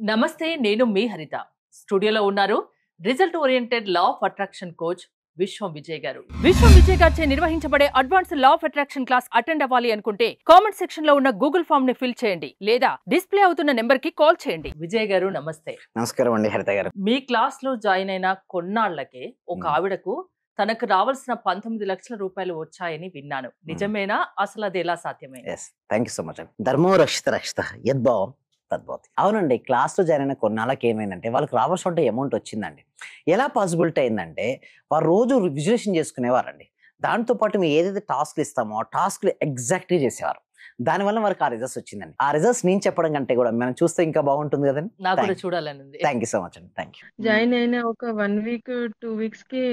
నమస్తే, నేను మీ హరిత. స్టూడియోలో ఉన్నారు result oriented law of attraction coach విశ్వం విజయ్ గారు. విశ్వం విజయ్ గారిచే నిర్వహించబడే advance law of attraction class attend అవ్వాలి అనుకుంటే కామెంట్ సెక్షన్ లో ఉన్న గూగుల్ ఫామ్ ని ఫిల్ చేయండి లేదా డిస్ప్లే అవుతున్న నెంబర్ కి కాల్ చేయండి. విజయ్ గారు నమస్తే. నమస్కారం అండి హరిత గారు. మీ క్లాస్ లో జాయిన్ అయిన కొన్నాళ్లకే ఒక ఆవిడకు తనకు రావాల్సిన 19 లక్షల రూపాయలు వచ్చాయని విన్నాను. నిజమేనా? అసలు అది ఎలా సాధ్యమైంది? థ్యాంక్ యూ సో మచ్ అండి. ధర్మో రక్షిత రక్షిత యద్భావం తద్భవతి. అవునండి, క్లాస్లో జాయిన్ అయిన కొన్నాళ్ళకి ఏమైందంటే వాళ్ళకి రావాల్సిన అమౌంట్ వచ్చిందండి. ఎలా పాసిబిలిటీ అయిందంటే వారు రోజు విజులేషన్ చేసుకునేవారండి. దాంతోపాటు మేము ఏదైతే టాస్క్లు ఇస్తామో ఆ టాస్క్లు ఎగ్జాక్ట్గా చేసేవారు. దానివల్ల వారికి ఆ రిజల్ట్స్ వచ్చిందండి. ఆ రిజల్ట్స్ నేను చెప్పడం కంటే కూడా మనం చూస్తే ఇంకా బాగుంటుంది కదండి. నాకు కూడా చూడాలని. థ్యాంక్ యూ సో మచ్ అండి. Thank you. జాయిన్ అయిన ఒక 1 వీక్ 2 వీక్స్ కి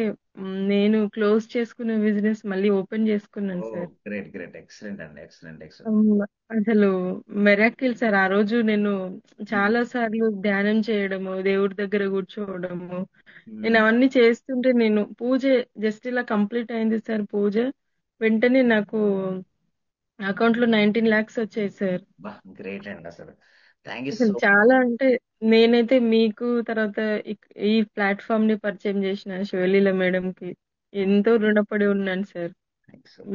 నేను క్లోజ్ చేసుకున్న బిజినెస్ మళ్ళీ ఓపెన్ చేసుకున్నాను సార్. గ్రేట్ గ్రేట్ ఎక్సలెంట్ అండి. ఎక్సలెంట్. అసలు మెరాకిల్ సార్. ఆ రోజు నేను చాలా సార్లు ధ్యానం చేయడము, దేవుడి దగ్గర కూర్చోవడము, నేను అవన్నీ చేస్తుంటే నేను పూజ జస్ట్ ఇలా కంప్లీట్ అయింది సార్. పూజ వెంటనే నాకు అకౌంట్ లో 19 lakhs వచ్చాయి సార్. గ్రేట్ అండి. అసలు థ్యాంక్ యూ అసలు సో చాలా అంటే నేనైతే మీకు తర్వాత ఈ ప్లాట్ఫామ్ ని పరిచయం చేసిన శివలీల మేడం కి ఎంతో రుణపడి ఉన్నాను సార్.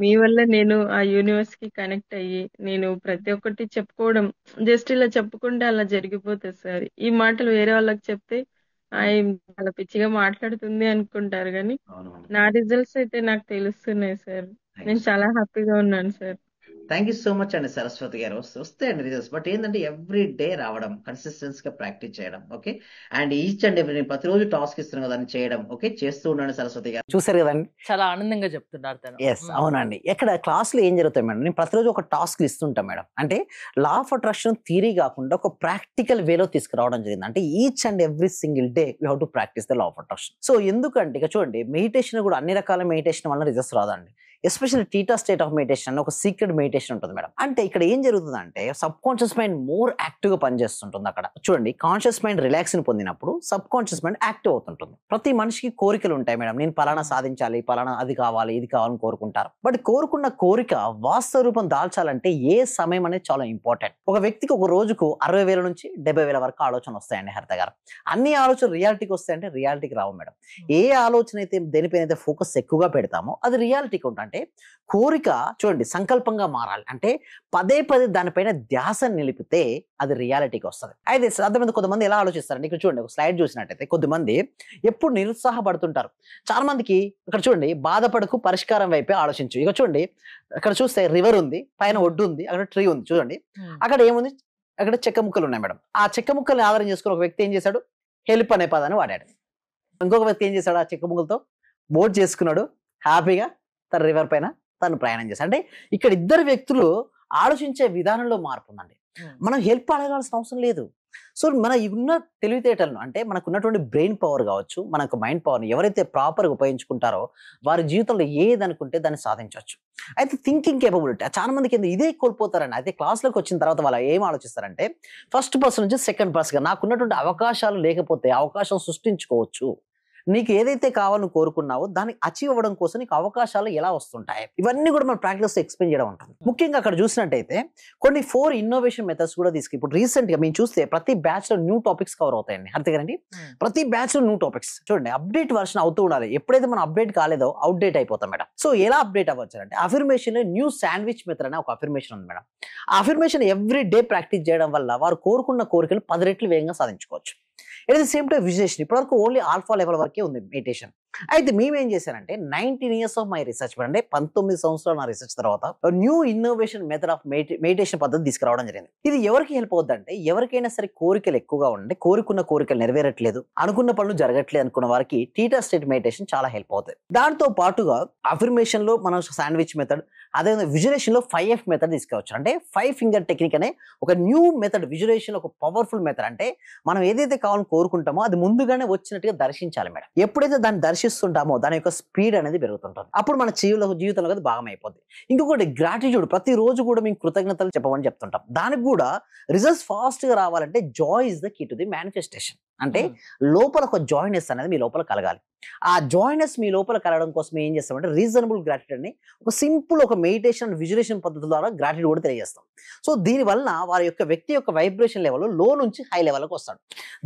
మీ వల్ల నేను ఆ యూనివర్స్ కి కనెక్ట్ అయ్యి నేను ప్రతి ఒక్కటి చెప్పుకోవడం జస్ట్ ఇలా చెప్పుకుంటే అలా జరిగిపోతుంది సార్. ఈ మాటలు వేరే వాళ్ళకి చెప్తే చాలా పిచ్చిగా మాట్లాడుతుంది అనుకుంటారు కానీ నా రిజల్ట్స్ అయితే నాకు తెలుస్తున్నాయి సార్. నేను చాలా హ్యాపీగా ఉన్నాను sir. Thank you so much అండి సరస్వతి గారు. వస్తాయండి రిజల్ట్స్, బట్ ఏంటంటే ఎవ్రీ డే రావడం, కన్సిస్టెన్సీ గా ప్రాక్టీస్ చేయడం. Okay, and each and every ప్రతిరోజు టాస్క్ ఇస్తున్నాం కదా చేయడం. ఓకే, చేస్తూ ఉండండి సరస్వతి గారు. చూసారు కదండి, చాలా ఆనందంగా చెప్తున్నారు తను. ఎస్ అవునండి. ఎక్కడ క్లాస్ లో ఏం జరుగుతాయి మేడం, నేను ప్రతిరోజు ఒక టాస్క్ ఇస్తుంటాం మేడం. అంటే లా ఆఫ్ అట్రాక్షన్ థియరీ కాకుండా ఒక ప్రాక్టికల్ వేలో తీసుకురావడం జరిగింది. అంటే each and every single day you have to practice the law of attraction. So ఎందుకంటే ఇక చూడండి, మెడిటేషన్ కూడా అన్ని రకాల మెడిటేషన్ వల్ల రిజల్ట్స్ రాదండి. Especially theta state of meditation అని ఒక సీక్రెట్ మెడిటేషన్ ఉంటుంది మేడం. అంటే ఇక్కడ ఏం జరుగుతుంది అంటే sub conscious mind more active గా పనిచేస్తుంటుంది. అక్కడ చూడండి, కాన్షియస్ మైండ్ రిలాక్స్ ని పొందినప్పుడు సబ్ కాన్షియస్ మైండ్ యాక్టివ్ అవుతుంటుంది. ప్రతి మనిషికి కోరికలు ఉంటాయి మేడం. నేను పలానా సాధించాలి, పలానా అది కావాలి, ఇది కావాలని కోరుకుంటారు. బట్ కోరుకున్న కోరిక వాస్తవ రూపం దాల్చాలంటే ఏ సమయం అనేది చాలా ఇంపార్టెంట్. ఒక వ్యక్తికి ఒక రోజుకు 60,000 నుంచి 70,000 వరకు ఆలోచన వస్తాయండి హరిత గారు. అన్ని ఆలోచనలు రియాలిటీకి వస్తాయంటే రియాలిటీకి రావు మేడం. ఏ ఆలోచన అయితే దేనిపైన అయితే ఫోకస్ ఎక్కువగా పెడతామో అది రియాలిటీకి ఉంటుంది. అంటే కోరిక చూడండి సంకల్పంగా మారాలి అంటే పదే పదే దానిపైన ధ్యాస నిలిపితే అది రియాలిటీకి వస్తుంది. అయితే సాధారణంగా కొంతమంది ఎలా ఆలోచిస్తారండి, ఇక్కడ చూడండి ఒక స్లైడ్ చూసినట్టయితే కొద్దిమంది ఎప్పుడు నిరుత్సాహపడుతుంటారు. చాలా మందికి ఇక్కడ చూడండి, బాధపడకు పరిష్కారం వైపే ఆలోచించు. ఇక చూడండి, అక్కడ చూస్తే రివర్ ఉంది, పైన ఒడ్డు ఉంది, అక్కడ ట్రీ ఉంది. చూడండి అక్కడ ఏముంది, అక్కడ చెక్క ముక్కలు ఉన్నాయి మేడం. ఆ చెక్క ముక్కల్ని ఆధారం చేసుకుని ఒక వ్యక్తి ఏం చేశాడు, హెల్ప్ అనే పదాన్ని వాడాడు. ఇంకొక వ్యక్తి ఏం చేశాడు, ఆ చెక్క ముక్కలతో బోట్ చేసుకున్నాడు, హ్యాపీగా తన రివర్ పైన తను ప్రయాణం చేశాడు. అంటే ఇక్కడ ఇద్దరు వ్యక్తులు ఆలోచించే విధానంలో మార్పు ఉందండి. మనం హెల్ప్ అడగాల్సిన అవసరం లేదు. సో మన ఉన్న తెలివితేటలను అంటే మనకు ఉన్నటువంటి బ్రెయిన్ పవర్ కావచ్చు, మనకు మైండ్ పవర్ని ఎవరైతే ప్రాపర్గా ఉపయోగించుకుంటారో వారి జీవితంలో ఏది అనుకుంటే దాన్ని సాధించవచ్చు. అయితే థింకింగ్ కేపబిలిటీ చాలా మందికి ఇదే కోల్పోతారండి. అయితే క్లాస్లోకి వచ్చిన తర్వాత వాళ్ళు ఏం ఆలోచిస్తారంటే ఫస్ట్ పర్సన్ నుంచి సెకండ్ పర్సన్గా నాకున్నటువంటి అవకాశాలు లేకపోతే అవకాశం సృష్టించుకోవచ్చు. నీకు ఏదైతే కావాలని కోరుకున్నావో దాన్ని అచీవ్ అవ్వడం కోసం నీకు అవకాశాలు ఎలా వస్తుంటాయి, ఇవన్నీ కూడా మనం ప్రాక్టీస్ ఎక్స్ప్లెయిన్ చేయడం ఉంటుంది. ముఖ్యంగా అక్కడ చూసినట్టయితే కొన్ని 4 ఇన్నోవేషన్ మెథడ్స్ కూడా ఇప్పుడు రీసెంట్ గా మేము చూస్తే ప్రతి బ్యాచ్ లో న్యూ టాపిక్స్ కవర్ అవుతాయండి. అంతేగానండి, ప్రతి బ్యాచ్ లో న్యూ టాపిక్స్ చూడండి, అప్డేట్ వర్షన్ అవుతూ ఉండాలి. ఎప్పుడైతే మనం అప్డేట్ కాలేదో అవుట్డేట్ అయిపోతాం మేడం. సో ఎలా అప్డేట్ అవ్వచ్చు అంటే అఫర్మేషన్ లో న్యూ శాండ్విచ్ మెథడ్ అనే ఒక అఫర్మేషన్ ఉంది మేడం. ఆ అఫర్మేషన్ ఎవ్రీ డే ప్రాక్టీస్ చేయడం వల్ల వారు కోరుకున్న కోరికలు 10 రెట్లు వేగంగా సాధించుకోవచ్చు. At the same time visualization ఇప్పటివరకు ఓన్లీ ఆల్ఫా లెవెల్ వరకే ఉంది మెడిటేషన్. అయితే మేమేం చేశానంటే 19 years ఆఫ్ మై రీసెర్చ్ అంటే 19 సంవత్సరాలు నా రీసెర్చ్ తర్వాత new innovation method of meditation పద్ధతి తీసుకురావడం జరిగింది. ఇది ఎవరికి హెల్ప్ అవుతుందంటే ఎవరికైనా సరే కోరికలు ఎక్కువగా ఉండే, కోరుకున్న కోరికలు నెరవేరట్లేదు, అనుకున్న పనులు జరగట్లేదు అనుకున్న వారికి టీటా స్టేట్ మెడిటేషన్ చాలా హెల్ప్ అవుతుంది. దాంతో పాటుగా అఫర్మేషన్ లో మనం శాండ్విచ్ మెథడ్, అదేవిధంగా విజులేషన్ లో 5F మెథడ్ తీసుకురావచ్చు. అంటే 5 ఫింగర్ టెక్నిక్ అనే ఒక న్యూ మెథడ్. విజులేషన్ ఒక పవర్ఫుల్ మెథడ్. అంటే మనం ఏదైతే కావాలని కోరుకుంటామో అది ముందుగానే వచ్చినట్టుగా దర్శించాలి మేడం. ఎప్పుడైతే దాన్ని దర్శిస్తుంటామో దాని యొక్క స్పీడ్ అనేది పెరుగుతుంటుంది. అప్పుడు మన జీవితంలో అది భాగం అయిపోద్ది. ఇంకొకటి గ్రాటిట్యూడ్, ప్రతిరోజు కూడా మేము కృతజ్ఞతలు చెప్పమని చెప్తుంటాం. దానికి కూడా రిజల్ట్స్ ఫాస్ట్ గా రావాలంటే joy is the key to the manifestation. అంటే లోపల ఒక జాయినెస్ అనేది మీ లోపల కలగాలి. ఆ జాయినెస్ మీ లోపల కలగడం కోసం ఏం చేస్తామంటే రీజనబుల్ గ్రాటిట్యూడ్ అని ఒక సింపుల్ ఒక మెడిటేషన్ విజులేషన్ పద్ధతి ద్వారా గ్రాటిట్యూడ్ కూడా తెలియజేస్తాం. సో దీనివల్ల వారి యొక్క వ్యక్తి యొక్క వైబ్రేషన్ లెవెల్ లో నుంచి హై లెవెల్కి వస్తాడు.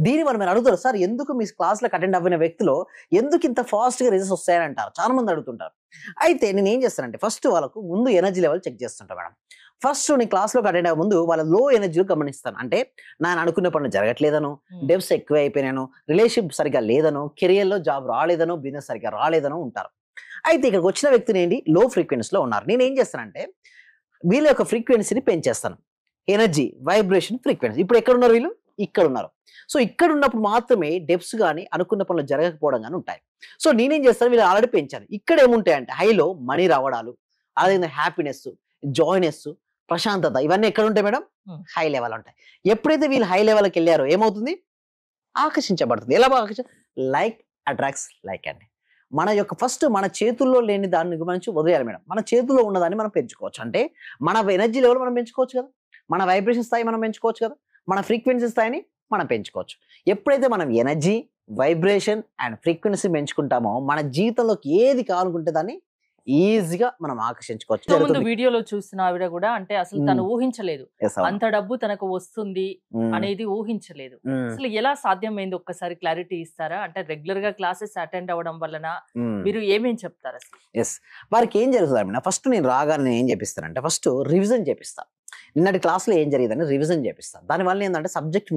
దీనివల్ల మీరు అడుగుతారు, సార్ ఎందుకు మీ క్లాస్లకు అటెండ్ అవ్విన వ్యక్తిలో ఎందుకు ఇంత ఫాస్ట్గా రిజల్ట్స్ వస్తాయని అంటారు, చాలా మంది అడుగుతుంటారు. అయితే నేను ఏం చేస్తానంటే ఫస్ట్ వాళ్ళకు ముందు ఎనర్జీ లెవెల్ చెక్ చేస్తుంటా మేడం. ఫస్ట్ నేను క్లాస్లోకి అటెండ్ అయ్యే ముందు వాళ్ళ లో ఎనర్జీలు గమనిస్తాను. అంటే నేను అనుకున్న పనులు జరగట్లేదనో, డెబ్స్ ఎక్కువ అయిపోయినాను, రిలేషన్షిప్ సరిగా లేదనో, కెరియర్లో జాబ్ రాలేదనో, బిజినెస్ సరిగా రాలేదనో ఉంటారు. అయితే ఇక్కడికి వచ్చిన వ్యక్తిని ఏంటి లో ఫ్రీక్వెన్సీలో ఉన్నారు. నేను ఏం చేస్తానంటే వీళ్ళ యొక్క ఫ్రీక్వెన్సీని పెంచేస్తాను. Energy vibration frequency. ఇప్పుడు ఎక్కడ ఉన్నారు వీళ్ళు? ఇక్కడ ఉన్నారు. సో ఇక్కడ ఉన్నప్పుడు మాత్రమే డెప్స్ కానీ అనుకున్న పనులు జరగకపోవడం కానీ ఉంటాయి. సో నేనేం చేస్తాను, వీళ్ళు ఆల్రెడీ పెంచాను. ఇక్కడ ఏముంటాయంటే హైలో మనీ రావడాలు, అదే హ్యాపీనెస్, జాయ్నెస్, ప్రశాంతత, ఇవన్నీ ఎక్కడ ఉంటాయి మేడం? హై లెవెల్ ఉంటాయి. ఎప్పుడైతే వీళ్ళు హై లెవెల్కి వెళ్ళారో ఏమవుతుంది? ఆకర్షించబడుతుంది. ఎలా లైక్ అట్రాక్ట్స్ లైక్ అండి. మన యొక్క ఫస్ట్ మన చేతుల్లో లేని దాన్ని గురించి వదిలేయాలి మేడం. మన చేతుల్లో ఉన్నదాన్ని మనం పెంచుకోవచ్చు. అంటే మన ఎనర్జీ లెవెల్ మనం పెంచుకోవచ్చు కదా, మన వైబ్రేషన్ స్థాయి మనం పెంచుకోవచ్చు కదా, మన ఫ్రీక్వెన్సీ స్థాయిని మనం పెంచుకోవచ్చు. ఎప్పుడైతే మనం ఎనర్జీ, వైబ్రేషన్ అండ్ ఫ్రీక్వెన్సీ పెంచుకుంటామో మన జీవితంలోకి ఏది కావాలనుకుంటే దాన్ని ఈజీగా మనం ఆకర్షించుకోవచ్చు. ముందు వీడియోలో చూసిన ఆవిడ కూడా అంటే అసలు తను ఊహించలేదు అంత డబ్బు తనకు వస్తుంది అనేది ఊహించలేదు. అసలు ఎలా సాధ్యమైంది ఒక్కసారి క్లారిటీ ఇస్తారా? అంటే రెగ్యులర్ గా క్లాసెస్ అటెండ్ అవ్వడం వలన మీరు ఏమేం చెప్తారు? ఎస్, వారికి ఏం జరుగుతుంది? ఫస్ట్ నేను రాగానే ఏం చేపిస్తానంటే ఫస్ట్ రివిజన్ చేపిస్తా. నిన్నటి క్లాస్లో ఏం జరిగిందని రివిజన్ చేపిస్తాను. దానివల్ల ఏంటంటే సబ్జెక్ట్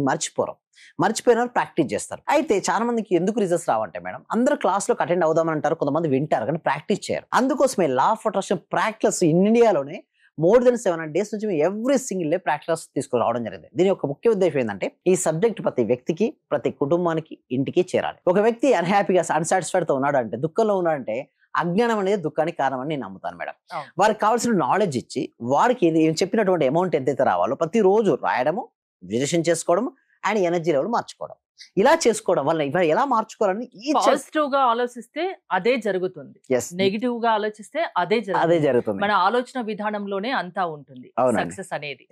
మర్చిపోయిన ప్రాక్టీస్ చేస్తారు. అయితే చాలా మందికి ఎందుకు రిజల్ట్స్ రావంటే మేడం, అందరూ క్లాస్లో అటెండ్ అవుదామని అంటారు, కొంతమంది వింటారు కానీ ప్రాక్టీస్ చేయరు. అందుకోసమే లా ఆఫ్ అట్రాక్షన్ ప్రాక్టీస్ ఇండియాలోనే మోర్ దెన్ 700 days నుంచి ఎవ్రీ సింగిల్ డే ప్రాక్టీస్ తీసుకురావడం జరిగింది. దీని యొక్క ముఖ్య ఉద్దేశం ఏంటంటే ఈ సబ్జెక్ట్ ప్రతి వ్యక్తికి, ప్రతి కుటుంబానికి, ఇంటికి చేరాలి. ఒక వ్యక్తి అన్హ్యాపీగా అన్సాటిస్ఫైడ్ తో ఉన్నాడు అంటే, దుఃఖంలో ఉన్నాడంటే అజ్ఞానం అనేది దుఃఖానికి కారణం అని నేను నమ్ముతాను మేడం. వారికి కావాల్సిన నాలెడ్జ్ ఇచ్చి వారికి చెప్పినటువంటి అమౌంట్ ఎంతైతే రావాలో ప్రతి రోజు రాయడము, విజులేషన్ చేసుకోవడం అండ్ ఎనర్జీ లెవెల్ మార్చుకోవడం. ఇలా చేసుకోవడం వల్ల ఇవాళ ఎలా మార్చుకోవాలని పాజిటివ్ గా ఆలోచిస్తే అదే జరుగుతుంది, నెగిటివ్ గా ఆలోచిస్తే అదే జరుగుతుంది. మన ఆలోచన విధానంలోనే అంతా ఉంటుంది సక్సెస్ అనేది.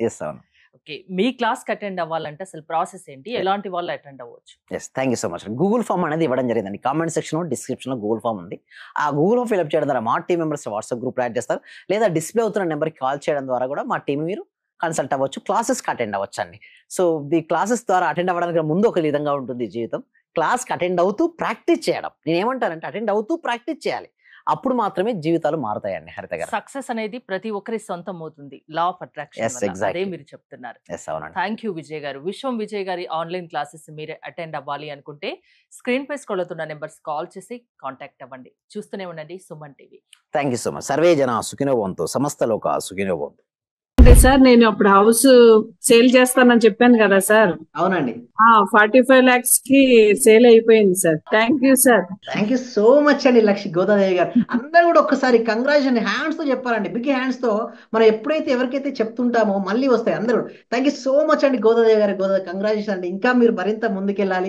ఓకే, మీ క్లాస్ కి అటెండ్ అవ్వాలంటే అసలు ప్రాసెస్ ఏంటి, ఎలాంటి వాళ్ళు అటెండ్ అవ్వచ్చు? Thank you so much. Google form అనేది ఇవ్వడం జరిగిందండి. కామెంట్ సెక్షన్ డిస్క్రిప్షన్ లో గూగుల్ ఫామ్ ఉంది. ఆ గూగుల్ ఫామ్ ఫిల్అప్ చేయడం ద్వారా మా team members WhatsApp group add చేస్తారు, లేదా డిస్ప్లే అవుతున్న నెంబర్కి కాల్ చేయడం ద్వారా కూడా మా టీం మీరు కన్సల్ట్ అవ్వచ్చు, క్లాసెస్కి అటెండ్ అవ్వచ్చు అండి. సో ఈ క్లాసెస్ ద్వారా అటెండ్ అవ్వడానికి ముందు ఒక విధంగా ఉంటుంది జీవితం. క్లాస్కి అటెండ్ అవుతూ ప్రాక్టీస్ చేయడం. నేను ఏమంటానంటే అటెండ్ అవుతూ ప్రాక్టీస్ చేయాలి, అప్పుడు మాత్రమే జీవితాలు మారుతాయండి. హరిత గారు, సక్సెస్ అనేది ప్రతి ఒక్కరి సొంతం అవుతుంది లా ఆఫ్ అట్రాక్షన్, అదే మీరు చెప్తున్నారు. థ్యాంక్ యూ విజయ్ గారు. విశ్వం విజయ్ గారి ఆన్లైన్ క్లాసెస్ మీరు అటెండ్ అవ్వాలి అనుకుంటే స్క్రీన్ పై స్క్రోల్ అవుతున్న నెంబర్స్ కాల్ చేసి కాంటాక్ట్ అవ్వండి. చూస్తూనే ఉండండి Suman TV. Thank you so much. Survey జన సుఖినో భవంతు, సమస్త లోక సుఖినో భవంతు. సార్ నేను అప్పుడు హౌస్ సేల్ చేస్తానని చెప్పాను కదా సార్. అవునండి, 45 lakhs కి సేల్ అయిపోయింది sir. Thank you sir. Thank you so much అండి లక్ష్మి గోదాదేవి గారు. అందరూ కూడా ఒక్కసారి కంగ్రాచులేషన్ హ్యాండ్స్ తో చెప్పాలండి, బిగ్ హ్యాండ్స్ తో. మనం ఎప్పుడైతే ఎవరికైతే చెప్తుంటామో మళ్ళీ వస్తాయి అందరూ. థ్యాంక్ యూ సో మచ్ అండి గోదాదేవి గారు. కంగ్రాచులేషన్ అండి. ఇంకా మీరు మరింత ముందుకెళ్ళాలి.